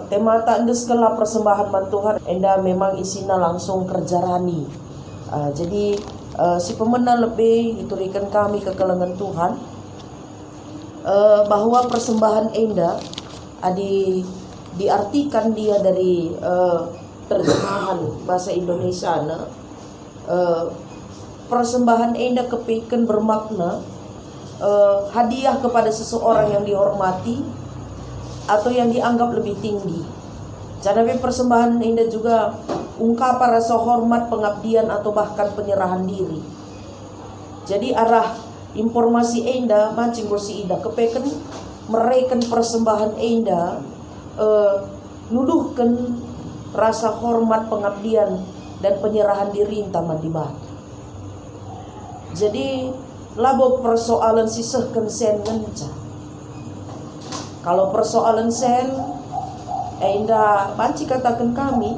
tema tak segala persembahan man Tuhan enda memang isina langsung kerja rani. Jadi si pemenang lebih iturikan kami ke kalangan Tuhan bahwa persembahan enda diartikan dia dari terjemahan bahasa Indonesia persembahan enda kepikan bermakna hadiah kepada seseorang yang dihormati atau yang dianggap lebih tinggi. Jadi persembahan enda juga ungkapan rasa hormat, pengabdian atau bahkan penyerahan diri. Jadi arah informasi enda mancing gosi ida kepekan mereken persembahan enda nuduhkan rasa hormat, pengabdian dan penyerahan diri taman di bata. Jadi labo persoalan sisehkan sen ngenca. Kalau persoalan sen enda banci katakan kami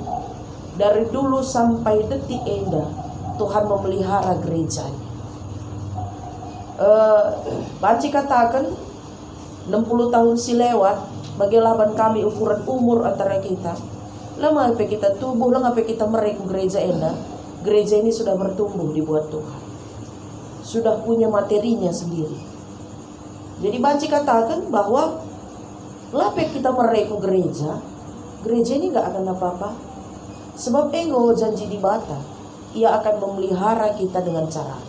dari dulu sampai detik enda Tuhan memelihara gerejanya. Banci katakan 60 tahun si lewat bagi laban kami ukuran umur antara kita. Lama apa kita tubuh, lama apa kita mereka gereja enda. Gereja ini sudah bertumbuh dibuat Tuhan. Sudah punya materinya sendiri. Jadi banci katakan bahwa lape kita mereka gereja ini gak akan apa-apa. Sebab ego janji di bata, ia akan memelihara kita dengan cara.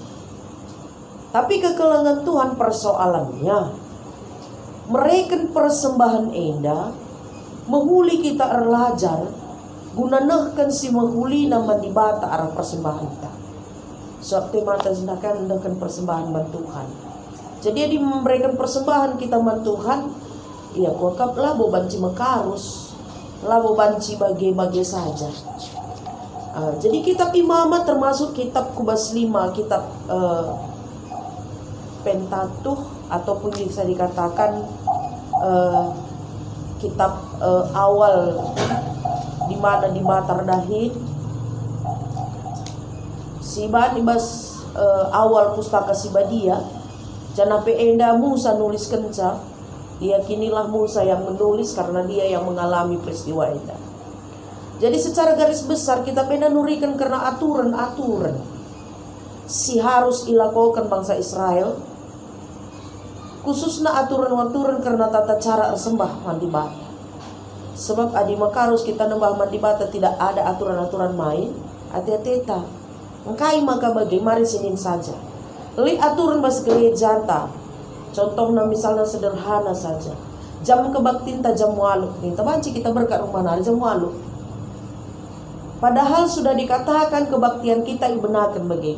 Tapi kekelangan Tuhan persoalannya, mereka persembahan enda, menghuli kita erlajar, gunanahkan si menghuli nama di bata arah persembahan kita. Sebab temata zinakan dengan persembahan man Tuhan. Jadi dia memberikan persembahan kita man Tuhan. Iya, kokap labo banci mekarus, labo banci bagai-bagai saja. Jadi kitab imamat termasuk kitab Kubas 5, kitab Pentatuh ataupun bisa dikatakan kitab awal di mana di Matar Dahid. Siban ibas awal pustaka Sibadia, janape enda Musa nulis kenca. Diyakinilah Musa yang menulis karena dia yang mengalami peristiwa itu. Jadi secara garis besar kita beda nurikan karena aturan-aturan si harus ilakokan bangsa Israel. Khususnya aturan-aturan karena tata cara sembah mandi bata. Sebab adi makarus kita nembah mandi bata tidak ada aturan-aturan main. Hati-hati ta. Engkai maka bagi mari Senin saja. Li aturan bas gereja ta. Contohnya misalnya sederhana saja. Jam kebaktiin ta jam 8. Nih, banci kita berkat rumah hari jam 8. Padahal sudah dikatakan kebaktian kita dibenarkan bagi.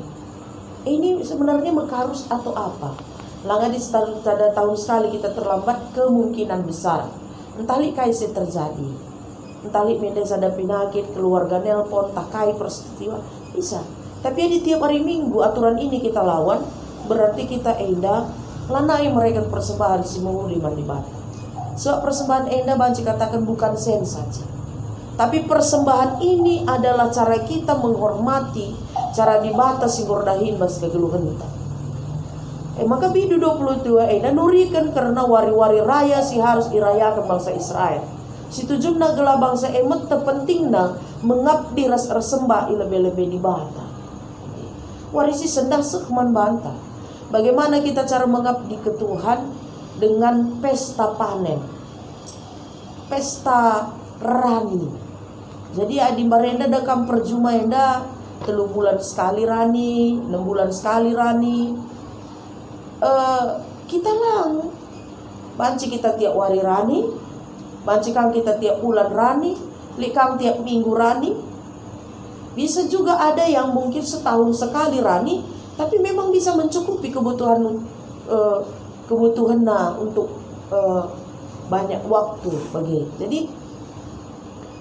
Ini sebenarnya makarus atau apa? Langgan di pada tahun sekali kita terlambat kemungkinan besar. Entahli kaisi terjadi. Entahli mendes ada penyakit, keluarga nelpon, takai peristiwa. Bisa. Tapi di tiap hari Minggu aturan ini kita lawan. Berarti kita enda lanai mereka persembahan si menghuli mandi bata. Sebab persembahan enda banci katakan bukan sen saja. Tapi persembahan ini adalah cara kita menghormati cara dibata si gordahin bas kegeluhan kita. Maka bidu 22 enda nurikan karena wari-wari raya si harus dirayakan bangsa Israel. Si tujumna gelah bangsa emet terpentingna mengabdi ras sembah ilebe-lebe di bata. Warisi sendah sekman bantah. Bagaimana kita cara mengabdi ke Tuhan dengan pesta panen, pesta rani. Jadi adi barenda dekam perjuma enda 3 bulan sekali rani, 6 bulan sekali rani. Kita lang, banci kita tiap hari rani, banci kang kita tiap bulan rani, likang tiap minggu rani. Bisa juga ada yang mungkin setahun sekali rani. Tapi memang bisa mencukupi kebutuhan untuk banyak waktu bagi. Jadi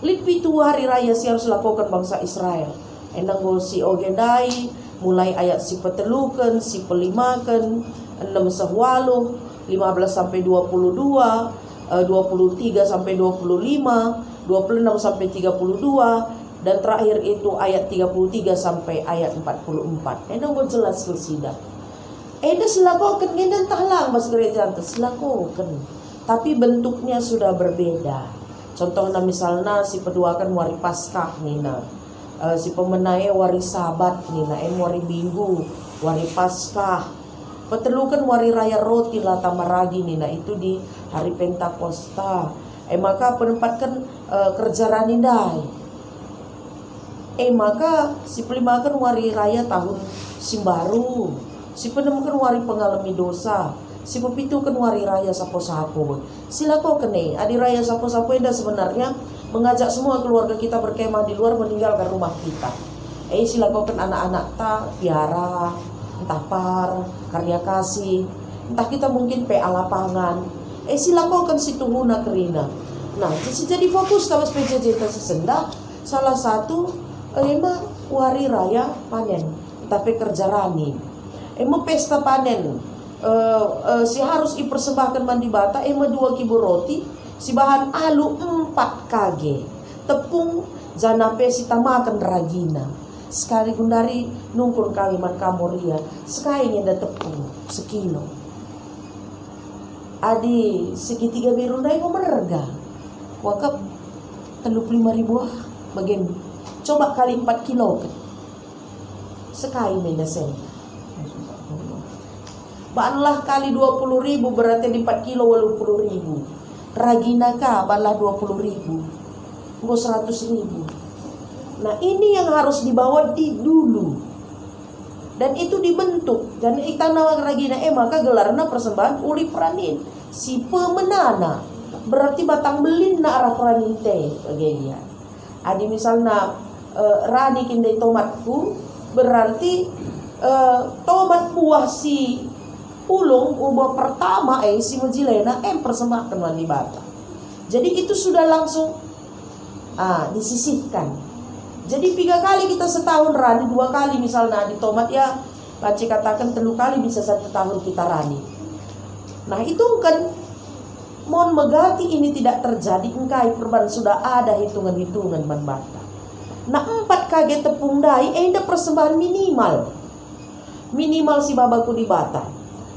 lipi tu hari raya si harus lakukan bangsa Israel. Endang si ogendai mulai ayat si petelukan, si pelimakan, 6 sehwaluh, 15 sampai 22, 23 sampai 25, 26 sampai 32. Dan terakhir itu ayat 33 sampai ayat 44. Endang jelas silsidah. Eda silakokan gendang tahlang bas gereja silakokan. Tapi bentuknya sudah berbeda. Contohnya misalnya si peduakan wari Paskah nina, si pemenai wari Sabat nina, wari Minggu, wari Paskah. Petelukan wari raya roti lah tamaragi nina, itu di hari Pentakosta. Maka penempatkan kerja ranindai. Maka si pelimakan wari raya tahun Simbaru, si penemukan wari pengalami dosa, si pepitukan wari raya sapo-sapo. Silakan adi raya sapo-sapo enda sebenarnya mengajak semua keluarga kita berkemah di luar meninggalkan rumah kita. Silakan anak-anak tak piara, entah par, karya kasih, entah kita mungkin PA lapangan. Silakan situ guna kerina. Nah, jadi fokus kawas PJJ sesenda salah satu wari raya panen, tapi kerja rani. Pesta panen. Si harus dipersembahkan mandi bata 2 kibo roti, si bahan alu 4 kg, tepung janape si tamakan ragina. Sekali gundari nungkun kami man kamoria, sekali ada tepung sekilo. Adi segitiga biru dai merga. Wakap 35.000 bagian. Coba kali 4 kilo. Sekali mendaseng. Baanlah kali 20.000 berarti di 4 kilo 80.000. Ragina ka balah 20.000. 100.000. Nah, ini yang harus dibawa di dulu. Dan itu dibentuk. Dan itana ragina maka gelarna persembahan uli pranin. Si pemenana. Berarti batang belin na arah pranin teh bagian. Adi misalnya rani kindai tomatku berarti tomat buah si ulung ubah pertama si majilena persembahkan mandi bata. Jadi itu sudah langsung disisihkan. Jadi 3 kali kita setahun rani, 2 kali misalnya di tomat ya, Panci katakan 3 kali bisa 1 tahun kita rani. Nah itu kan mohon megati ini tidak terjadi, engkai perban sudah ada hitungan-hitungan man bata. Nah 4 kg tepung dai ada persembahan minimal si babaku di bata.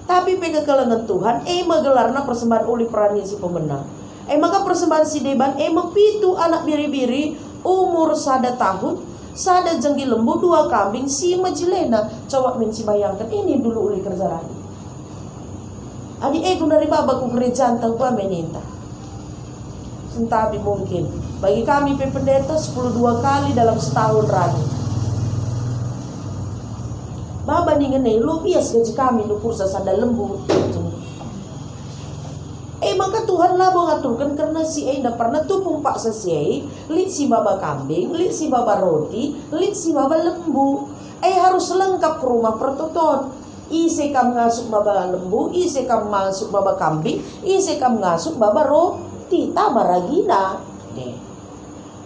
Tapi pega kelengan Tuhan gelarna persembahan uli perani si pemenang. Maka persembahan si deban mepitu anak biri-biri umur 1 tahun, 1 jenggi lembu, 2 kambing, si majilena. Coba si bayangkan ini dulu uli kerja rani. Adi dari babaku gereja antang gua meninta. Sentabi mungkin bagi kami pendeta 12 kali dalam setahun rani. Baba ningenei lu bias gaji kami lu kursa 1 lembu. Maka Tuhan lah mengaturkan karena si ndak pernah tupung pak sesiai, lit si baba kambing, lit si baba roti, lit si baba lembu. Harus lengkap ke rumah pertoton. Ise kam ngasuk baba lembu, ise kam masuk baba kambing, ise kam ngasuk baba roti, tabaragina.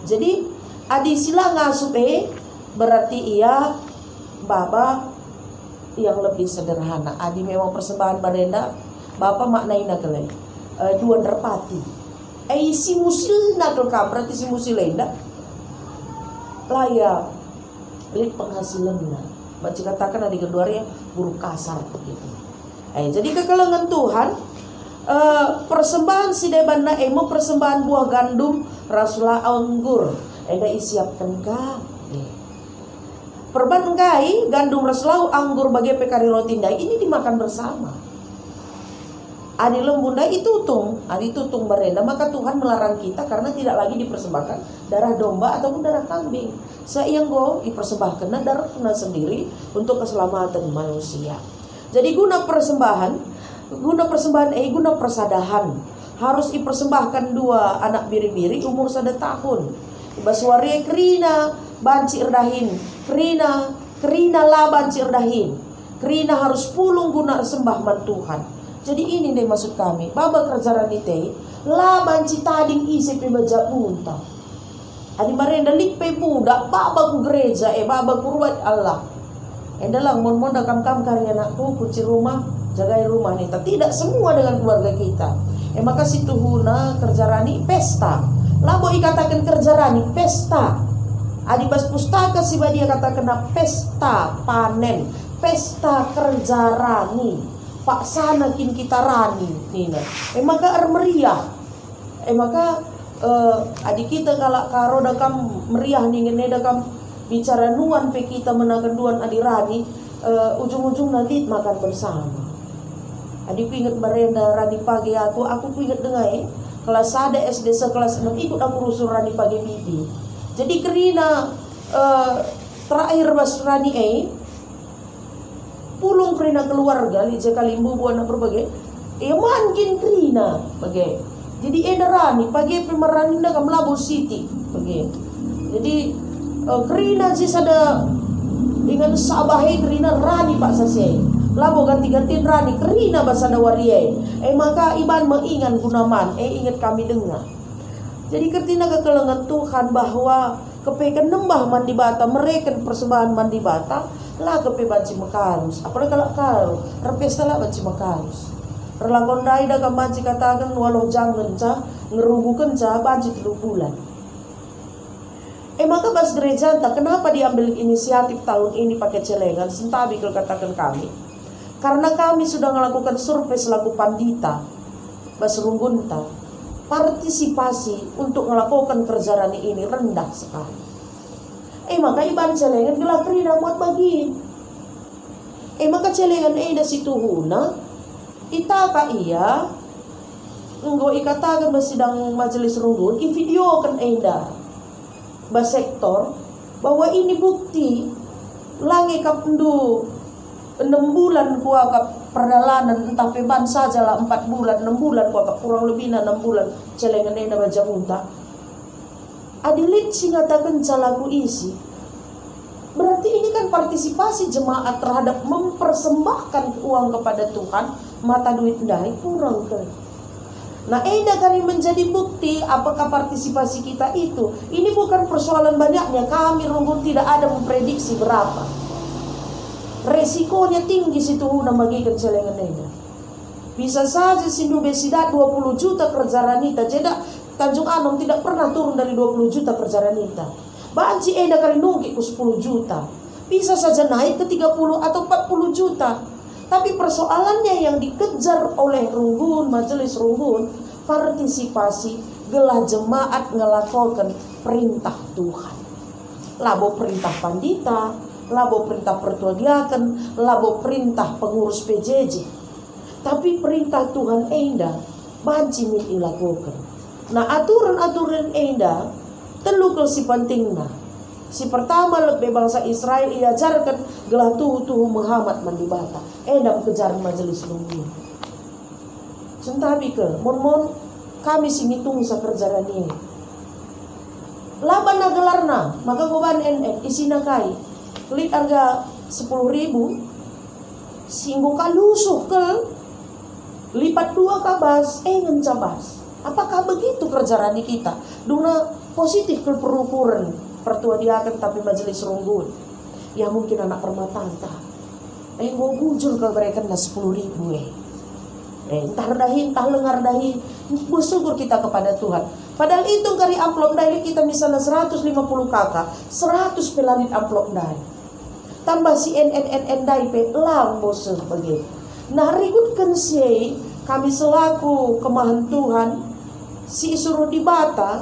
Jadi adi sila ngasup berarti ia baba yang lebih sederhana. Adi memang persembahan barenda, bapa maknaina kelai. 2 derpati. Si musil nakal kam berarti si musil lenda. Laya lit penghasilannya. Baca katakan ada kedua ya buruk kasar gitu. Jadi kekalangan Tuhan persembahan si debana persembahan buah gandum rasulah anggur. Isiapkan ka. Perban kai gandum rasulah anggur bagi pekari roti ndai ini dimakan bersama. Adi lembunda itu tutung barenda, maka Tuhan melarang kita karena tidak lagi dipersembahkan darah domba ataupun darah kambing. Sayanggo dipersembahkan darah kena sendiri untuk keselamatan manusia. Jadi guna persadahan harus dipersembahkan 2 anak biri-biri umur 1 tahun. Baswaria kerina banci erdahin, kerina la banci erdahin. Kerina harus pulung guna sembah man Tuhan. Jadi ini deh maksud kami. Baba kerjaan itu lah banci tading isi pebaja unta. Adi marenda likpe budak baba ku gereja baba ku ruat Allah. Endalang mon kam karya anakku kunci rumah jagai rumah nita. Tidak semua dengan keluarga kita. Maka situ huna kerjarani pesta. Labo ikatakan kerjarani pesta. Adi pas pustaka si dia katakan pesta panen, pesta kerjarani. Pak sana kin kita rani nina. Maka meriah. Maka adik kita kalak karo dakam meriah ningin dakam bicara nuan pe kita menakan duan adirani, ujung-ujung nanti makan bersama. Adik ingat merenda rani pagi aku ingat dengai kelas ada SD sekelas 6 ikut aku rusuh rani pagi bibi. Jadi kerina terakhir bas rani pulung kerina keluarga li jakalimbu buana berbagai mangkin kerina bagai. Jadi rani pagi pemerani dah kam Labu City bagai. Jadi kerina sih ada dengan sabahe kerina rani pak sase. Labo ganti-ganti rani kerina basada warie. Maka iban mengingan gunaman. Ingat kami dengar. Jadi kertina kekelengan Tuhan bahwa kepekan nembah mandi bata mereka persembahan mandi bata lah kepe banci makarus. Apalagi kalau kau repesta lah banci makarus. Relakon dai dah banci katakan walau jangan cah ngerugukan cah banci 3 bulan. Maka bas gereja entah kenapa diambil inisiatif tahun ini pakai celengan. Sentabi kalau katakan kami. Karena kami sudah melakukan survei selaku pandita bas runggunta, partisipasi untuk melakukan kerjaan ini rendah sekali. Maka iban celengan gelah kerina muat bagi. Maka celengan ida situhuna itaka iya nggo ikatakan bas sidang majelis runggun i-video kan ida bas sektor bahwa ini bukti langi kapndu 6 bulan kuah kap perjalanan entah peban saja lah 4 bulan 6 bulan kuah kap kurang lebih 6 bulan celengan eda baca muntah adilit singatakan calaku isi berarti ini kan partisipasi jemaat terhadap mempersembahkan uang kepada Tuhan mata duit ndai kurang ke. Nah eda kali menjadi bukti apakah partisipasi kita itu ini bukan persoalan banyaknya kami runggun tidak ada memprediksi berapa. Resikonya tinggi situ bagikan celengan eda. Bisa saja sindu besida 20 juta kerja ranita. Jeda Tanjung Anom tidak pernah turun dari 20 juta kerja ranita. Banci eda kali nungki ku 10 juta. Bisa saja naik ke 30 atau 40 juta. Tapi persoalannya yang dikejar oleh runggun, majelis runggun, partisipasi gelah jemaat ngelakukan perintah Tuhan. Labo perintah pandita, labo perintah pertua diaken, labo perintah pengurus PJJ. Tapi perintah Tuhan enda banci min ilakukan. Nah aturan-aturan enda telukul si pentingna. Si pertama lebih bangsa Israel iajarkan gelah tuhu Muhammad mandi bata. Enda kejar majelis runggun. Sentabi ke mon kami singitung sa kerjaan ini. Laban na gelarna maka goban isina kai. Kulit harga 10.000 singgo kalusuh ke lipat 2 kabas ngencabas. Apakah begitu kerjaan kita? Duna positif ke perukuran pertua diakan tapi majelis runggun. Ya mungkin anak permatanta. Gue bujur kalau mereka na 10.000 entah dahi, entah lengar dahi. Bersyukur kita kepada Tuhan. Padahal itu kari amplop dahi kita misalnya 150 kakak, 100 pelanit amplop dahi. Tambah si NNN dahi pe lang bose bagi. Nah rikutkan si kami selaku kemahan Tuhan si suruh di bata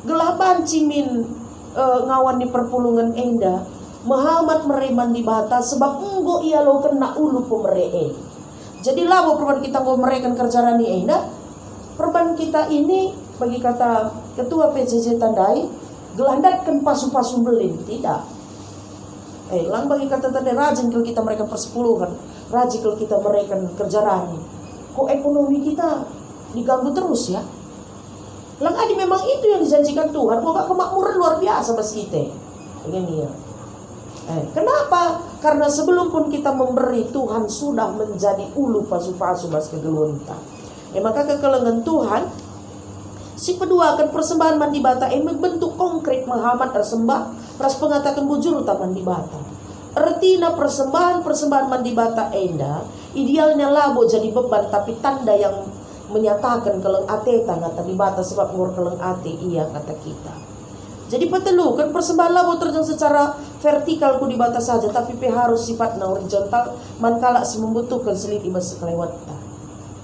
gelah banci min ngawan di perpulungan enda Muhammad mereman di bata sebab enggo ia lo kena ulu pemeree. Jadi labo perban kita mau merekan kerjaan ini enda perban kita ini bagi kata ketua PJJ Tandai gelandatkan pasu-pasu belin tidak. Lang bagi kata tadi rajin kalau kita merekan persepuluhan, rajin kalau kita merekan kerjaan ini. Kok ekonomi kita diganggu terus ya? Lang adi memang itu yang dijanjikan Tuhan. Kok gak kemakmuran luar biasa bas kita. Begini ya. Kenapa? Karena sebelum pun kita memberi Tuhan sudah menjadi ulu pasu-pasu bas kegelunta. Maka kekelengan Tuhan si kedua akan persembahan mandi bata bentuk konkret Muhammad tersembah ras pengatakan bujur utama mandi bata. Artinya persembahan mandi bata enda idealnya labo jadi beban tapi tanda yang menyatakan keleng ate tangga tadi bata sebab ngur keleng ate iya kata kita. Jadi petelu kan persembahan labo terjang secara vertikal ku di batas saja tapi harus sifatnya horizontal mankala membutuhkan selit ibas sekelewat.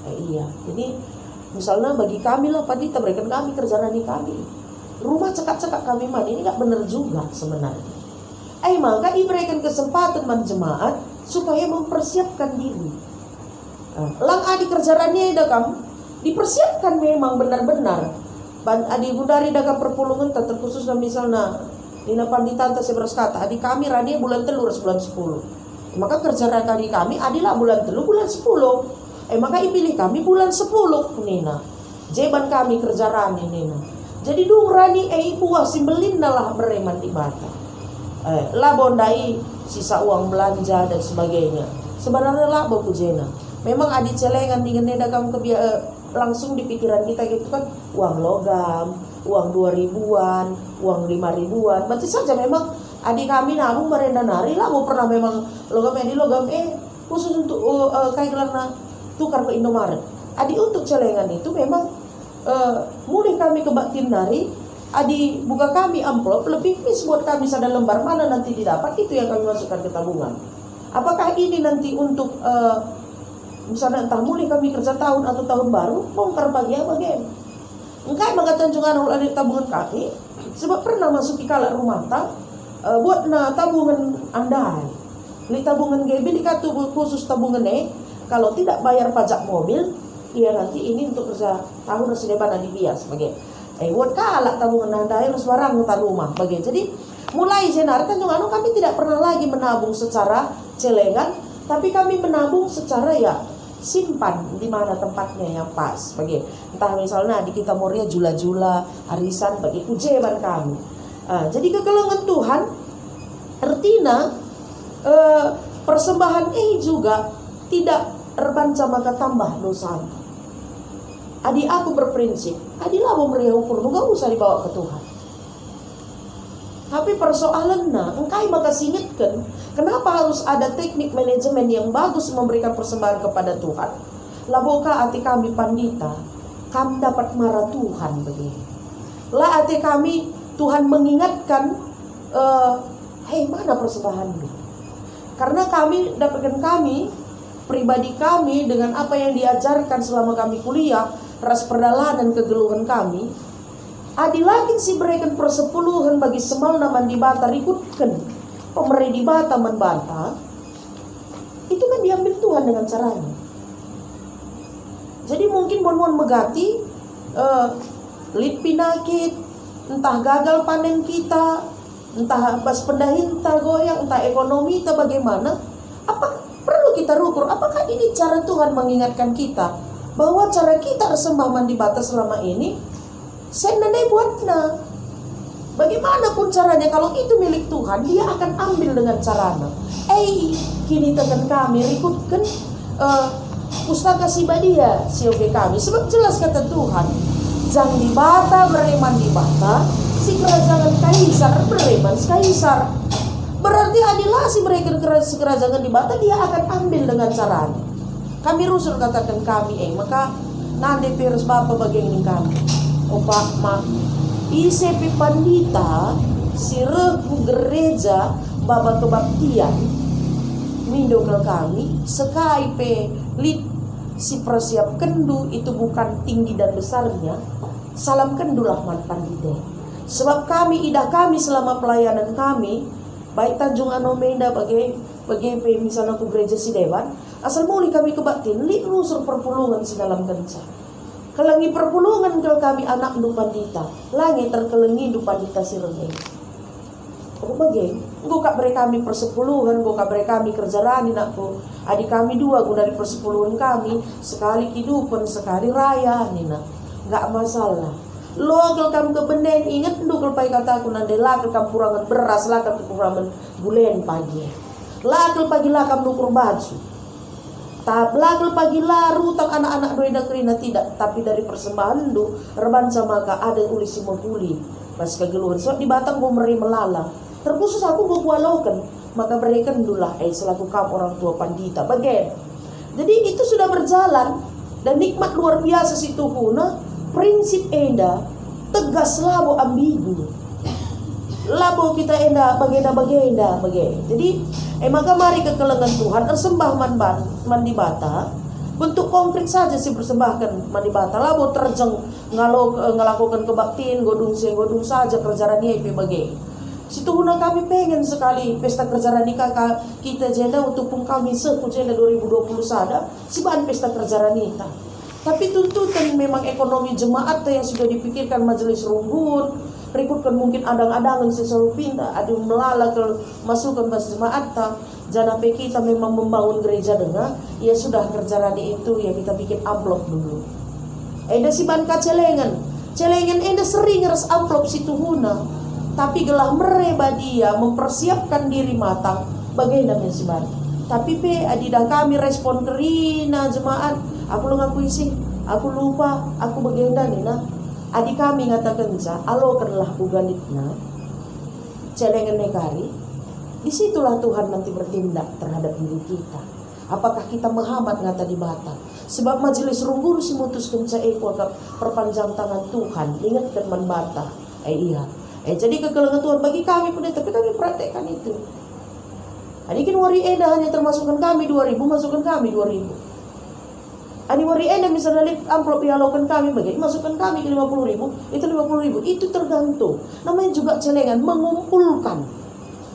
Iya. Jadi Misalnya bagi kami lah pandita berikan kami kerjaan kami. Rumah cekak-cekak kami man ini nggak benar juga sebenarnya. Maka diberikan kesempatan man jemaat supaya mempersiapkan diri. Lang adi kerjaannya dah kamu dipersiapkan memang benar-benar. Adi gundari dagang perpulungan terkhusus misalnya Dina pandita anta seberas kata adi kami radia bulan telur bulan 10. Maka kerjaan kami adilah bulan telur bulan 10. Maka ipilih kami bulan 10 Nina. Jeban kami kerjaan Nina. Jadi dung rani ibu simbelin lah bereman di mata. Lah bondai sisa uang belanja dan sebagainya. Sebenarnya lah baku jena. Memang adi celengan dengan neda kamu langsung di pikiran kita gitu kan uang logam, uang 2000-an, uang 5000-an. Berarti saja memang adik kami nabung merenda nari lah mau pernah memang logam khusus untuk kayak karena tukar ke Indomaret. Adi untuk celengan itu memang mulai kami ke Bakti Nari, adi buka kami amplop lebih pis buat kami sada lembar mana nanti didapat itu yang kami masukkan ke tabungan. Apakah ini nanti untuk misalnya entah mulai kami kerja tahun atau tahun baru bongkar bagi apa gen? Engkau mengatakan juga ada tabungan kami sebab pernah masuk di kala rumah tang buat tabungan andai. Li tabungan GB dikatu khusus tabungan kalau tidak bayar pajak mobil, ya nanti ini untuk kerja tahun harus depan di bias bagai. Buat kalah tabungan anda harus barang mutar rumah bagai. Jadi mulai jenar Tanjung Anu kami tidak pernah lagi menabung secara celengan, tapi kami menabung secara ya simpan di mana tempatnya yang pas bagai. Entah misalnya di kita Moria jula-jula arisan bagi ujeban kami. Jadi kekelengan Tuhan artinya persembahan juga tidak terbanca maka tambah dosa. Adi aku berprinsip, adilah mau meriah ukur, nggak usah dibawa ke Tuhan. Tapi persoalannya, engkai maka singitkan, kenapa harus ada teknik manajemen yang bagus memberikan persembahan kepada Tuhan? Laboka hati kami pandita, kami dapat marah Tuhan begini. Lah hati kami Tuhan mengingatkan, hei mana persembahan lu? Karena kami dapatkan pribadi kami dengan apa yang diajarkan selama kami kuliah, ras perdalanan kegeluhan kami, adilakin si berikan persepuluhan bagi semal naman di bata rikutkan pemerih di bata membanta, itu kan diambil Tuhan dengan caranya. Jadi mungkin bon-bon megati lit pinakit, entah gagal panen kita, entah pas pendahinta goyang, entah ekonomi kita bagaimana, apa perlu kita ukur apakah ini cara Tuhan mengingatkan kita bahwa cara kita sembah mandi bata selama ini senane buatna. Bagaimanapun caranya kalau itu milik Tuhan, dia akan ambil dengan caranya. Kini tekan kami rikutkan pustaka sibadia sioge kami sebab jelas kata Tuhan, jang di bata bereman di bata, si kerajaan kaisar bereman kaisar. Berarti adilah si berikan kerajaan di bata dia akan ambil dengan caranya. Kami rusul katakan kami maka nanti pirus bapak bagian kami. Opak mak isepi pandita sireku gereja baba kebaktian mindokal kami sekai pe lit si persiap kendu itu bukan tinggi dan besarnya salam kendulah man pandite. Sebab kami idah kami selama pelayanan kami baik Tanjung Anomenda bagai misalnya ke gereja si Dewan asal muli kami kebaktin li rusur perpulungan si dalam kenca kelengi perpulungan kalau kami anak du pandita langit terkelengi du pandita si rene bagai engkau kak beri kami persepuluhan engkau kak beri kami kerjaan nakku adik kami dua gue dari persepuluhan kami sekali kehidupan sekali raya nina nggak masalah. Lo kalau kamu kebenen ingat dulu kalau pai kataku nanti lah kamu kurangan beras lah kamu kurangan bulan pagi lah kalau pagi lah kamu nukur baju tak lah kalau pagi lah rutang anak-anak doi kerina tidak tapi dari persembahan du rebanca maka ada ulisi mohuli pas kegeluhan sebab di Batang gue meri melala terkhusus aku gue kualaukan maka berikan dulu lah selaku kamu orang tua pandita bagian. Jadi itu sudah berjalan dan nikmat luar biasa si Tuhuna. Prinsip enda tegas labo ambigu labo kita enda bagenda. Jadi maka mari kekelengan Tuhan tersembah man di bata bentuk konkret saja sih persembahkan manibata labo terjeng ngelakukan kebaktiin godung saja kerjaan dia bagai situ guna kami pengen sekali pesta kerjaan nikah kita jenda untuk pun kami seku jenda 2020 sada si bahan pesta kerjaan nikah. Tapi tuntutan memang ekonomi jemaat yang sudah dipikirkan majelis rumbun, rekrutkan mungkin adang-adangan selalu pindah, ada melala ke masukkan bas jemaat jangan kita memang membangun gereja dengan ya sudah kerja rani itu ya kita bikin amplop dulu. Eda si banka celengan eda sering ngeres amplop situ huna, tapi gelah mereba dia mempersiapkan diri matang bagaimana si ban. Tapi adidah kami respon kerina jemaat. Aku lo ngakui sih, aku lupa, aku bagaimana nih nah. Adik kami ngatakan sa, alokanlah buganitna, celengan negari. Disitulah Tuhan nanti bertindak terhadap diri kita. Apakah kita menghambat ngata di bata? Sebab majelis rumbun si mutuskan sa perpanjang tangan Tuhan, ingatkan man bata. Iya. Jadi kekelengan Tuhan bagi kami pun, tapi kami praktekkan itu. Adikin wari eda hanya termasukkan kami 2000, masukkan kami 2000. Ani wari eda misalnya lihat amplop dialogkan kami bagi masukkan kami ke 50.000, itu 50.000, itu tergantung. Namanya juga celengan mengumpulkan.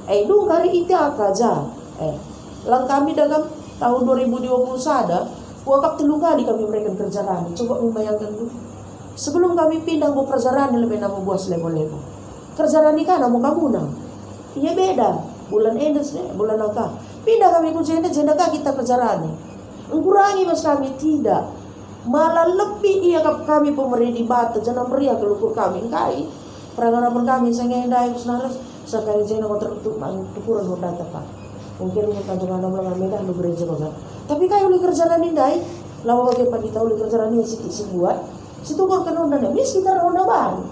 Dong hari itu aja. Lang kami dalam tahun 2020 sada, wakap 3 kali kami memberikan kerja rani. Coba membayangkan dulu. Sebelum kami pindah ke kerja rani lebih nama buas lebo-lebo. Kerja rani kan mau kamu nang. Iya beda. Bulan endes bulan angka. Pindah kami ke jenda kita kerja rani. Mengurangi mas kami tidak, malah lebih iya kami pemerintah bata jangan meriah kelukur kami kai peranggapan kami saya ngendai usnaras sekali jena kontrak untuk tukuran data pak mungkin kita jangan nama medah lu gereja banget tapi kayak uli kerjaan indai lawa bagi pandita uli kerjaan ini si buat situ kau kena undang mis kita ronda ban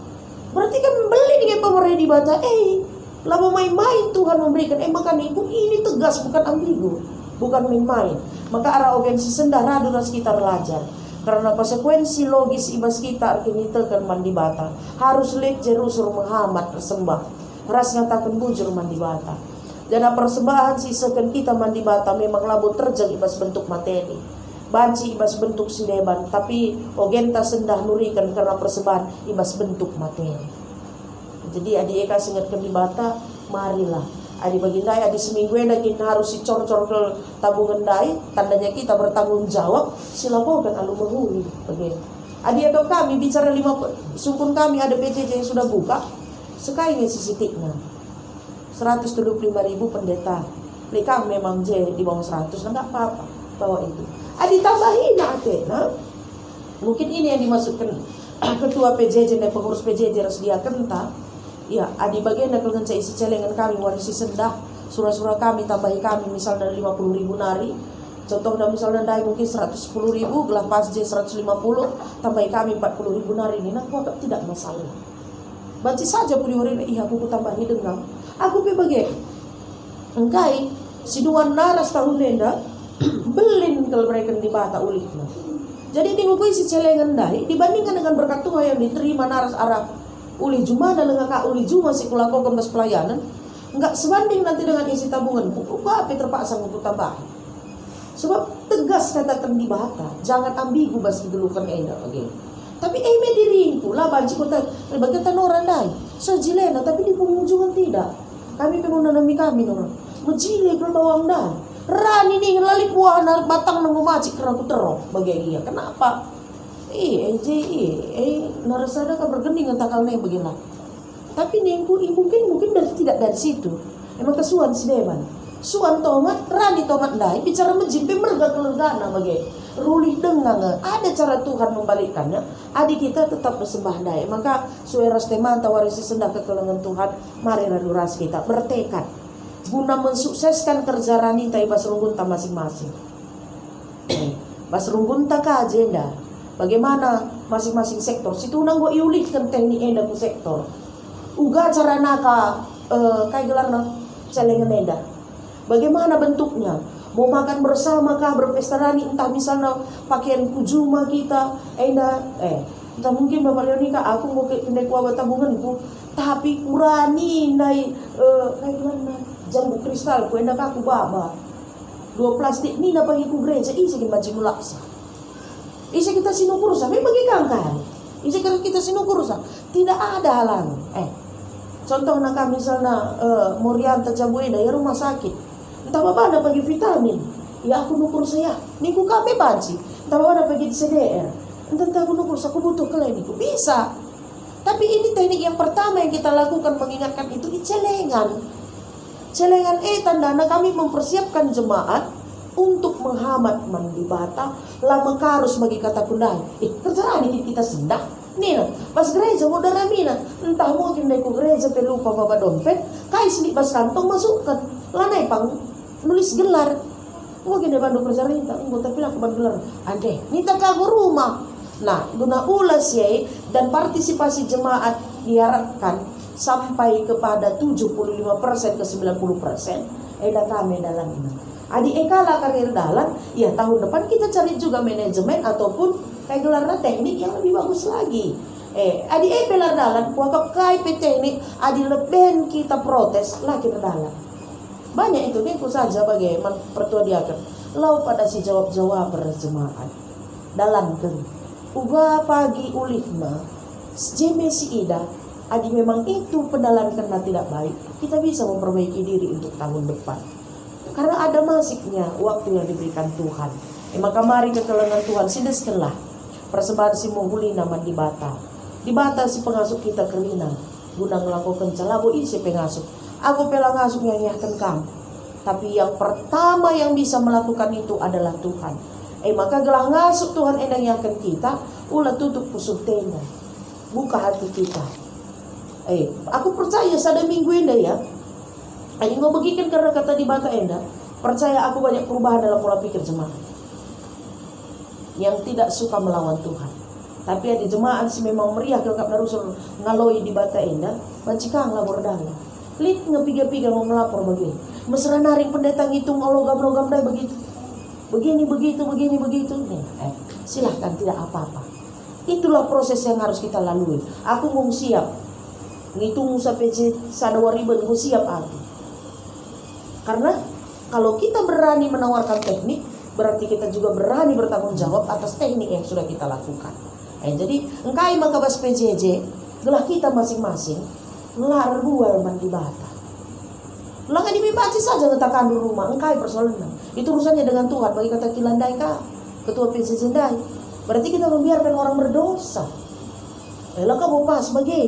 berarti kan beli dengan pemerintah bata lawa main-main Tuhan memberikan makan ibu ini tegas bukan ambigu bukan main-main. Maka arah ogensi sendah radu ras kita belajar. Karena konsekuensi logis ibas kita kini tekan mandi bata. Harus lihat jerusur menghamat persembah. Ras ngatakan bujur mandi bata. Dan persembahan sisakan kita mandi bata memang labu terjang ibas bentuk materi. Banci ibas bentuk sideban. Tapi ogenta sendah nurikan karena persembahan ibas bentuk materi. Jadi adik eka singatkan di bata, marilah. Adi bagindai, adi seminggu kita harus si cor-cor ke tabungan dai, tandanya kita bertanggung jawab. Silakan alu menghuni. Begitu. Adi atau kami bicara 5 sungkun kami ada PJJ yang sudah buka, sekalinya sisitiknya 175.000 pendeta. Lekang memang di bawah 100, enggak apa-apa bawa itu. Adi tambahin nah. Mungkin ini yang dimasukkan ketua PJJ dan pengurus PJJ harus dia kenta. Ya, adi bagian nak dengan isi celengan kami warisi sendah surah-surah kami tambahi kami misalnya 50.000 nari. Contohnya misalnya dai mungkin 110.000 gelah pas J 150 tambahi kami 40.000 nari ini nah kok tidak masalah. Banci saja pun diurin aku tambahi dengan aku bagian. Engkai si dua naras tahun nenda belin kalau mereka di bata ulitna. Jadi tinggal isi celengan dai dibandingkan dengan berkat Tuhan yang diterima naras arah uli juma dan lengkap uli juma si kulakukan bas pelayanan enggak sebanding nanti dengan isi tabungan apa terpaksa untuk tambah sebab tegas katakan di bata jangan ambigu bas digelukan enak okay. Tapi diringku lah banci kota bagian orang lain sejilena tapi di pengunjungan tidak kami pengunanami kami orang menjile berbawang dan rani nih ngelalik buah batang nunggu macik kerana aku terok bagian iya kenapa narasada kan bergending takal neng begini. Tapi nengku mungkin tidak dari situ. Emang kesuan si dewan. Suan tomat, rani tomat dai bicara menjimpe merga kelegana bagai. Rulih dengang ada cara Tuhan membalikkannya. Adik kita tetap bersembah dai. Maka sueras teman tawarisi sendah kekelengan Tuhan. Mari raduras kita bertekad guna mensukseskan kerja rani tai bas runggunta masing-masing. Bas runggunta ka agenda. Bagaimana masing-masing sektor situ nang gua iulitkan teknik enda ku sektor uga cara naka kayak gelarna celengan enda bagaimana bentuknya mau makan bersama kah berpesta rani entah misalnya pakaian kujuma kita enda entah mungkin Bapak Leonika aku mau ke kuah tabunganku tapi kurani nai kayak gelarna jambu kristal ku enda aku baba 2 plastik ni na pagi ku gereja isi ke baju mulaksa Isi kita sinukur sa, may bagi kangkari. Isi kita sinukur sa, tidak ada halangan. Contoh na kami misalnya Morianta Jabueda ya rumah sakit. Entah apa ada bagi vitamin. Ya aku nukur saya. Niku kami banci. Entah apa ada bagi CDR. Entah aku nukur saya, aku butuh klinik. Bisa. Tapi ini teknik yang pertama yang kita lakukan mengingatkan itu celengan. Celengan tandana kami mempersiapkan jemaat untuk menghamat mandi bata lama karus bagi kata kundai. Terserah ini kita sendak. Nina, pas gereja mau daramina, entah mungkin naik gereja pelupa bawa dompet, kais di bas kantong masukkan, lanai pang nulis gelar, mungkin dia bantu perjalanan, tapi aku bantu gelar, ade, nita kago rumah. Nah, guna ulas ya dan partisipasi jemaat diharapkan sampai kepada 75% ke 90%, kami dalam ini. Adi ekala karir dalam, ya tahun depan kita cari juga manajemen ataupun kayak gelarnya teknik yang lebih bagus lagi. Adi belar dalam, kuakap kai teknik, adi leben kita protes lagi dalam. Banyak itu dia saja bagaimana pertua diakan. Lau pada si jawab-jawab berjemaat. Dalam kan. Uga pagi ulihna, jeme si ida, adi memang itu pedalan kena tidak baik. Kita bisa memperbaiki diri untuk tahun depan. Karena ada masiknya waktu yang diberikan Tuhan. Maka mari ke kelengan Tuhan sideskenlah persembahan si menghuli nama di bata. Di bata si pengasuh kita kerina guna melakukan calabo isi pengasuh. Aku pelang asuh yang yakin kamu. Tapi yang pertama yang bisa melakukan itu adalah Tuhan. Maka gelah ngasuh Tuhan endang yakin kita, ulah tutup pusuh tenda. Buka hati kita. Aku percaya sada minggu ini ya. Ini mau bagikan karena kata di bata enda, percaya aku banyak perubahan dalam pola pikir jemaat yang tidak suka melawan Tuhan. Tapi ada jemaat si memang meriah kelengkap narusul ngaloi di bata enda, bancikang labor dala. Lit ngepiga-piga mau melapor begini. Mesra naring pendeta ngitung logam-logam dai begitu. Begini begitu. Silahkan tidak apa-apa. Itulah proses yang harus kita lalui. Aku mau siap. Ngitung sampai sadawariban mau siap aku. Karena kalau kita berani menawarkan teknik, berarti kita juga berani bertanggung jawab atas teknik yang sudah kita lakukan. Jadi engkai makabas PJJ, gelah kita masing-masing ngelar buah mandi bata. Langan dibaci saja ngetakan di rumah, engkai persoalan. Itu urusannya dengan Tuhan. Bagi kata Kilandai kah, ketua PJJ Dai. Berarti kita membiarkan orang berdosa. Lah kamu pas bagi,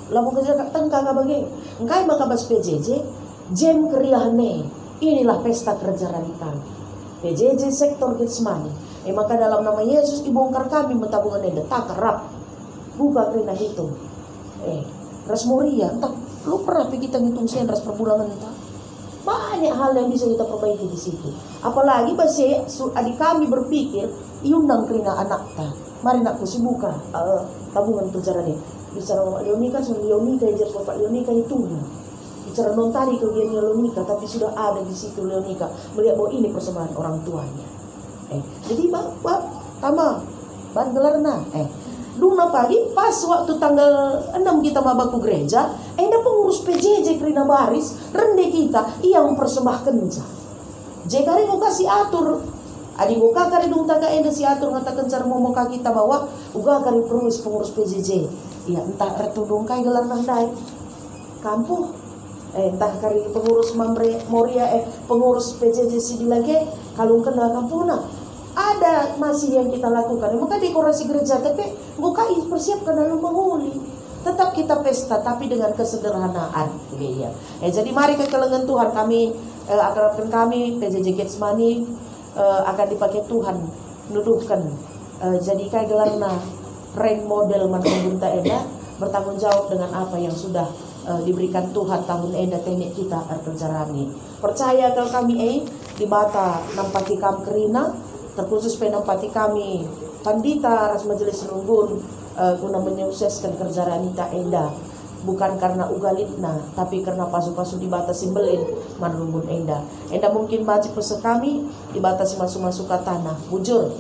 lah mau kerja tengkang bagi. Engkai makabas PJJ. Jem keriahne, inilah pesta kerja radikal. PJJ sektor Getsemani. Maka dalam nama Yesus dibongkar kami mentabungan enda takarap. Buka kerina hitung. Rasmoria, entah lu pernah kita ngitung senras per bulan entah. Banyak hal yang bisa kita perbaiki di situ. Apalagi basi adik kami berpikir iundang kerina anakta. Mari nak buka tabungan kerja ini. Bicara Bapak Leonika, Leonika ejar Bapak Leonika hitungnya. Bicara non tadi kegiatan Leonika, tapi sudah ada di situ Leonika melihat bahwa ini persembahan orang tuanya. Jadi bapak tama bangelarna. Luna pagi pas waktu tanggal 6 kita mabaku gereja, ada pengurus PJJ kerina baris rende kita yang mempersembahkan ja. Jekari mau kasih atur. Adi muka kari dong taga enda si atur ngatakan cara mau kita bawa uga kari pengurus PJJ. Ya entah retudung kai gelar nandai kampung. Entah kari pengurus Moria pengurus PJJ Sidi lagi kalau kena kampuna ada masih yang kita lakukan. Maka dekorasi gereja tapi buka persiapkan dalam menghuli. Tetap kita pesta tapi dengan kesederhanaan. Ya. Jadi mari ke kelengan Tuhan kami akan kami PJJ Getsemani akan dipakai Tuhan nuduhkan jadi kayak gelarna rank model manunggunta eda bertanggung jawab dengan apa yang sudah diberikan Tuhan tahun eda teknik kita terjalani. Percaya kalau kami di bata nampati kam kerina terkhusus penampati kami pandita ras majelis runggun guna menyukseskan kerja ranita enda bukan karena ugalitna tapi karena pasu-pasu dibatasi belin manrunggun enda mungkin baca pesan kami dibatasi masuk-masuk ke tanah bujur